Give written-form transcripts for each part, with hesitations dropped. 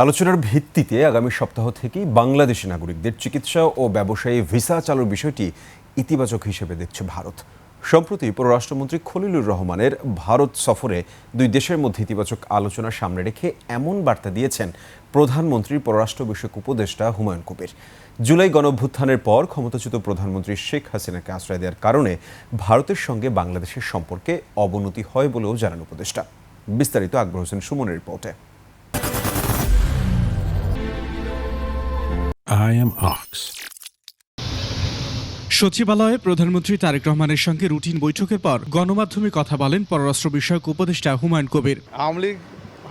আলোচনার ভিত্তিতে আগামী সপ্তাহ থেকেই বাংলাদেশি নাগরিকদের চিকিৎসা ও ব্যবসায়ী ভিসা চালুর বিষয়টি ইতিবাচক হিসেবে দেখছে ভারত। সম্প্রতি পররাষ্ট্রমন্ত্রী খলিলুর রহমানের ভারত সফরে দুই দেশের মধ্যে ইতিবাচক আলোচনা সামনে রেখে এমন বার্তা দিয়েছেন প্রধানমন্ত্রীর পররাষ্ট্র বিষয়ক উপদেষ্টা হুমায়ুন কবির। জুলাই গণঅভ্যুত্থানের পর ক্ষমতাচ্যুত প্রধানমন্ত্রী শেখ হাসিনাকে আশ্রয় দেওয়ার কারণে ভারতের সঙ্গে বাংলাদেশের সম্পর্কে অবনতি হয় বলেও জানান উপদেষ্টা। বিস্তারিত আকবর হোসেন সুমনের রিপোর্টে। I am Ox. সচিবালয়ে প্রধানমন্ত্রী তারেক রহমানের সঙ্গে রুটিন বৈঠকের পর গণমাধ্যমে কথা বলেন পররাষ্ট্র বিষয়ক উপদেষ্টা হুমায়ুন কবির। আওয়ামী লীগ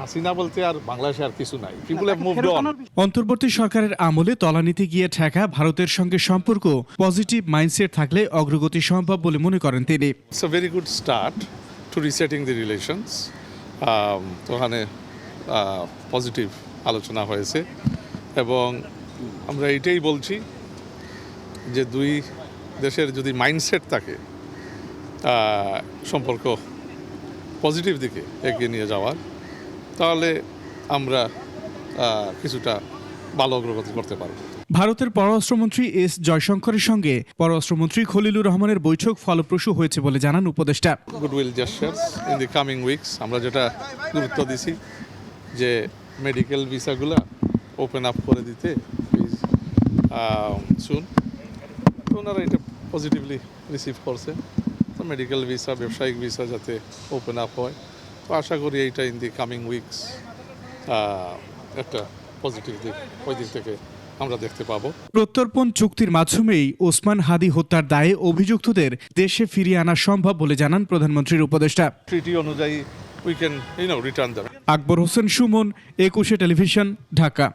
হাসিনা বলতে আর বাংলাদেশে আর কিছু নাই। People have moved on. অন্তর্বর্তী সরকারের আমলে তলানিতে গিয়ে ঠেকা ভারতের সঙ্গে সম্পর্ক পজিটিভ মাইন্ডসেট থাকলে অগ্রগতি সম্ভব বলে মনে করেন তিনি। It's a very good start to resetting the relations. ওখানে পজিটিভ আলোচনা হয়েছে এবং আমরা এটাই বলছি যে দুই দেশের যদি মাইন্ডসেট থাকে সম্পর্ক পজিটিভ দিকে এগিয়ে নিয়ে যাওয়ার, তাহলে আমরা কিছুটা ভালো অগ্রগতি করতে পারব। ভারতের পররাষ্ট্রমন্ত্রী এস জয়শঙ্করের সঙ্গে পররাষ্ট্রমন্ত্রী খলিলুর রহমানের বৈঠক ফলপ্রসূ হয়েছে বলে জানান উপদেষ্টা। Goodwill gestures in the coming weeks. আমরা যেটা গুরুত্ব দিছি যে মেডিকেল ভিসাগুলো ওপেন আপ করে দিতে প্লিজ শুন, তো ওনারা এটা পজিটিভলি রিসিভ করছে। তো মেডিকেল ভিসা, ব্যবসায়িক ভিসা যাতে ওপেন আপ হয়, তো আশা করি এইটা ইন দি কামিং উইকস একটা পজিটিভ দিক ওই দিক থেকে আমরা দেখতে পাবো। প্রত্যর্পণ চুক্তির মাধ্যমেই ওসমান হাদি হত্যার দায়ে অভিযুক্তদের দেশে ফিরিয়ে আনা সম্ভব বলে জানান প্রধানমন্ত্রীর উপদেষ্টা। ট্রিটি অনুযায়ী we can return them. Akbar Hossain Suman, 21 television, Dhaka.